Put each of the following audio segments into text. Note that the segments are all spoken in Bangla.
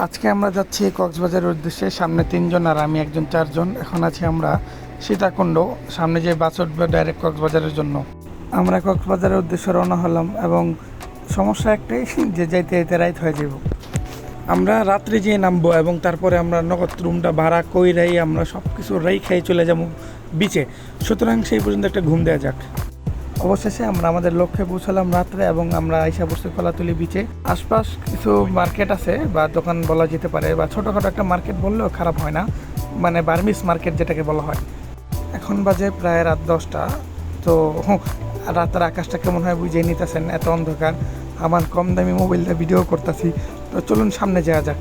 আজকে আমরা যাচ্ছি কক্সবাজারের উদ্দেশ্যে। সামনে 3 জন আর আমি একজন, 4 জন। এখন আছি আমরা সীতাকুণ্ড, সামনে যে বাস উঠবে ডাইরেক্ট কক্সবাজারের জন্য। আমরা কক্সবাজারের উদ্দেশ্যে রওনা হলাম এবং সমস্যা একটাই যে যাইতে যাইতে রাত হয়ে যাব। আমরা রাত্রে যেয়ে নামবো এবং তারপরে আমরা নগদ রুমটা ভাড়া কইরাই আমরা সব কিছু খাই চলে যাবো বিচে। সুতরাং সেই পর্যন্ত একটা ঘুম দেওয়া যাক। অবশেষে আমরা আমাদের লক্ষ্যে পৌঁছালাম রাত্রে এবং আমরা আইসা পড়ছি কলাতলি বিচে। আশপাশ কিছু মার্কেট আছে বা দোকান বলা যেতে পারে, বা ছোটোখাটো একটা মার্কেট বললেও খারাপ হয় না, মানে বার্মিস মার্কেট যেটাকে বলা হয়। এখন বাজে প্রায় রাত 10টা। তো রাতের আকাশটা কেমন হয় বুঝে নিতেছেন, এত অন্ধকার। আমার কম দামি মোবাইলটা ভিডিও করতেছি। তো চলুন সামনে যাওয়া যাক।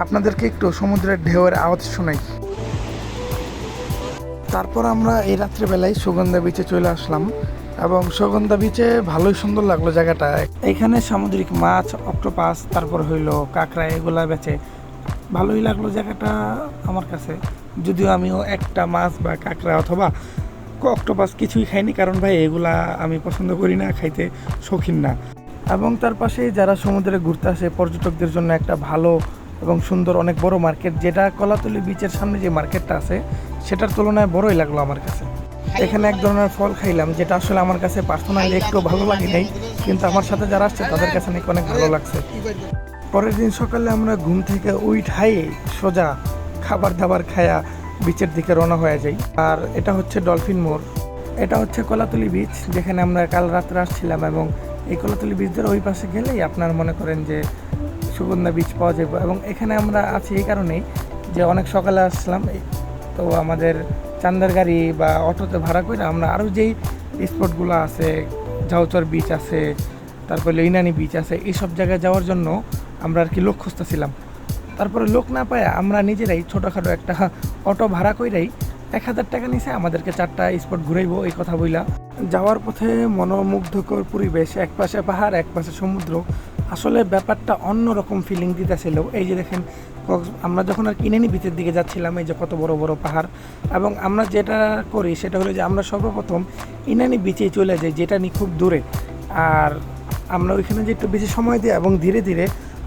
আপনাদেরকে একটু সমুদ্রের ঢেউয়ের আওয়াজ শোনাই। তারপর আমরা এই রাত্রিবেলায় সুগন্ধা বিচে চলে আসলাম এবং সুগন্ধা বিচে ভালোই সুন্দর লাগলো জায়গাটা। এখানে সামুদ্রিক মাছ, অক্টোপাস, তারপর হইলো কাঁকড়া, এগুলা বেচে। ভালোই লাগলো জায়গাটা আমার কাছে, যদিও আমিও একটা মাছ বা কাঁকড়া অথবা অক্টোপাস কিছুই খাইনি, কারণ ভাই এগুলা আমি পছন্দ করি না, খাইতে শৌখিন না। এবং তার পাশে যারা সমুদ্রে ঘুরতে আসে পর্যটকদের জন্য একটা ভালো এবং সুন্দর অনেক বড় মার্কেট, যেটা কলাতলি বিচের সামনে যে মার্কেটটা আছে সেটার তুলনায় বড়ই লাগলো আমার কাছে। এখানে এক ধরনের ফল খাইলাম যেটা আসলে আমার কাছে পার্সোনালি একটু ভালো লাগে নাই, কিন্তু আমার সাথে যারা আসছে তাদের কাছে নাকি অনেক ভালো লাগছে। পরের দিন সকালে আমরা ঘুম থেকে উঠাই সোজা খাবার দাবার খায়া বিচের দিকে রওনা হয়ে যাই। আর এটা হচ্ছে ডলফিন মোড়, এটা হচ্ছে কলাতলি বিচ, যেখানে আমরা কাল রাত্রে আসছিলাম। এবং এই কলাতলি বিচের ওই পাশে গেলেই আপনার মনে করেন যে সুগন্ধা বিচ পাওয়া যাবে। এবং এখানে আমরা আছি এই কারণেই যে অনেক সকালে আসলাম, তো আমাদের চান্দার গাড়ি বা অটোতে ভাড়া করে আমরা আরও যেই স্পটগুলো আছে, ঝাউচর বিচ আছে, তারপরে ইনানি বিচ আছে, এইসব জায়গায় যাওয়ার জন্য আমরা আর কি লোক খুঁজতেছিলাম। তারপরে লোক না পায় আমরা নিজেরাই ছোটোখাটো একটা অটো ভাড়া কইরাই 1000 টাকা নিছে, আমাদেরকে 4টা স্পট ঘুরাইবো এই কথা বইলা। যাওয়ার পথে মনোমুগ্ধকর পরিবেশ, এক পাশে পাহাড় এক পাশে সমুদ্র। আসলে ব্যাপারটা অন্যরকম ফিলিং দিতেছিল। এই যে দেখেন, আমরা যখন আর ইনানি বিচের দিকে যাচ্ছিলাম, এই যে কত বড় বড় পাহাড়। এবং আমরা যেটা করি সেটা হলো যে আমরা সর্বপ্রথম ইনানি বিচে চলে যাই, যেটা নিয়ে খুব দূরে। আর আমরা ওইখানে যে একটু বেশি সময় দিই এবং ধীরে ধীরে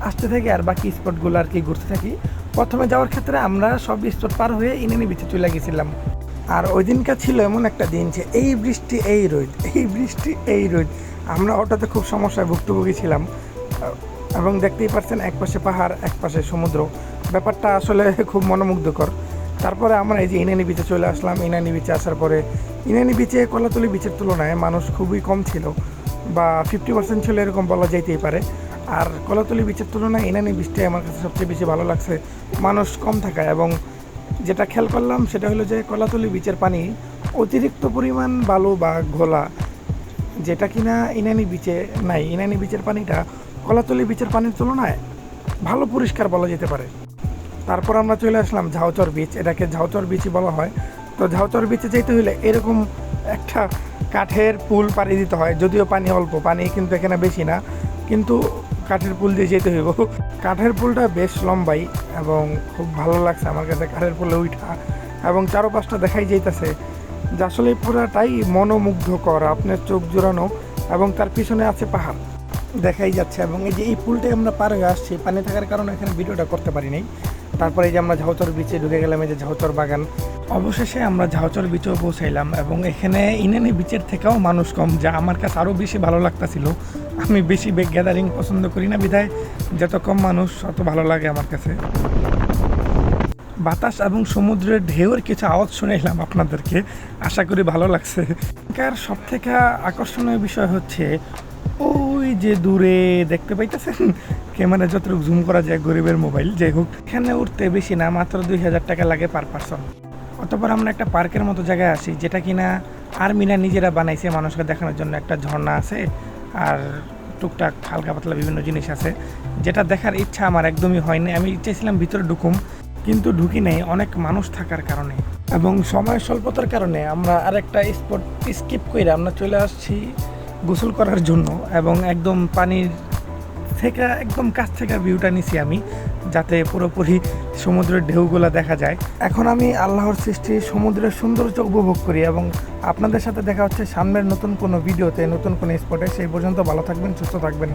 আসতে থাকি আর বাকি স্পটগুলো আর কি ঘুরতে থাকি। প্রথমে যাওয়ার ক্ষেত্রে আমরা সব স্পট পার হয়ে ইনানি বিচে চলে গেছিলাম। আর ওই দিনটা ছিল এমন একটা দিন যে এই বৃষ্টি এই রোদ, এই বৃষ্টি এই রোদ। আমরা ওটাতে খুব সমস্যায় ভুক্তভোগী ছিলাম। এবং দেখতেই পাচ্ছেন এক পাশে পাহাড় এক পাশে সমুদ্র, ব্যাপারটা আসলে খুব মনোমুগ্ধকর। তারপরে আমরা এই যে ইনানি বিচে চলে আসলাম। ইনানি বিচে আসার পরে ইনানি বিচে কলাতলি বিচের তুলনায় মানুষ খুবই কম ছিল, বা 50% ছিল এরকম বলা যাইতেই পারে। আর কলাতলি বিচের তুলনায় ইনানি বিচটাই আমার কাছে সবচেয়ে বেশি ভালো লাগছে, মানুষ কম থাকায়। এবং যেটা খেয়াল করলাম সেটা হলো যে কলাতলি বিচের পানি অতিরিক্ত পরিমাণ বালু বা ঘোলা, যেটা কিনা ইনানি বিচে নাই। ইনানি বিচের পানিটা কলাতলি বিচের পানির তুলনায় ভালো পরিষ্কার বলা যেতে পারে। তারপর আমরা চলে আসলাম ঝাউচর বিচ, এটাকে ঝাউচর বিচই বলা হয়। তো ঝাউচর বিচে যেতে হলে এরকম একটা কাঠের পুল পাড়ি দিতে হয়, যদিও পানি অল্প, পানি কিন্তু এখানে বেশি না, কিন্তু কাঠের পুল দিয়ে যেতে হইব। কাঠের পুলটা বেশ লম্বাই এবং খুব ভালো লাগছে আমার কাছে কাঠের পুলে উঠা। এবং চারপাশটা দেখাই যাইতেছে যে আসলে পুরাটাই মনোমুগ্ধকর, আপনার চোখ জোড়ানো। এবং তার পিছনে আছে পাহাড় দেখাই যাচ্ছে। এবং এই যে এই পুলটাই আমরা পার হয়ে আসছি, পানি থাকার কারণে এখানে ভিডিওটা করতে পারি নাই। তারপরে এই যে আমরা ঝাউচর বিচে ঢুকে গেলাম, এই যে ঝাউচর বাগান। অবশেষে আমরা ঝাউচর বিচেও পৌঁছাইলাম এবং এখানে ইনানি বিচের থেকেও মানুষ কম, যা আমার কাছে আরও বেশি ভালো লাগতেছিল। আমি বেশি বেগ গ্যাদারিং পছন্দ করি না, বিধায় যত কম মানুষ তত ভালো লাগে আমার কাছে। বাতাস এবং সমুদ্রের ঢেউয়ের কিছু আওয়াজ শুনেলাম আপনাদেরকে, আশা করি ভালো লাগছে। এখানকার সব থেকে আকর্ষণীয় বিষয় হচ্ছে ওই যে দূরে দেখতে পাইতেছেন, ক্যামেরা যতটুকু জুম করা যায়, গরিবের মোবাইল যাই হোক, এখানে উঠতে বেশি না, মাত্র 2000 টাকা লাগে পার পারসন। অতঃপর আমরা একটা পার্কের মতো জায়গায় আসি, যেটা কিনা আর্মিরা নিজেরা বানাইছে মানুষকে দেখানোর জন্য। একটা ঝর্ণা আছে আর টুকটাক হালকা পাতলা বিভিন্ন জিনিস আছে, যেটা দেখার ইচ্ছা আমার একদমই হয়নি। আমি চেয়েছিলাম ভিতরে ঢুকুম, কিন্তু ঢুকি নেই অনেক মানুষ থাকার কারণে। এবং সময় স্বল্পতার কারণে আমরা আরেকটা স্পট স্কিপ করে আমরা চলে আসছি গোসল করার জন্য। এবং একদম পানির থেকে একদম কাছ থেকে ভিউটা নিছি আমি, যাতে পুরোপুরি সমুদ্রের ঢেউগুলো দেখা যায়। এখন আমি আল্লাহর সৃষ্টি সমুদ্রের সৌন্দর্য উপভোগ করি। এবং আপনাদের সাথে দেখা হচ্ছে সামনের নতুন কোনো ভিডিওতে, নতুন কোনো স্পটে। সেই পর্যন্ত ভালো থাকবেন, সুস্থ থাকবেন।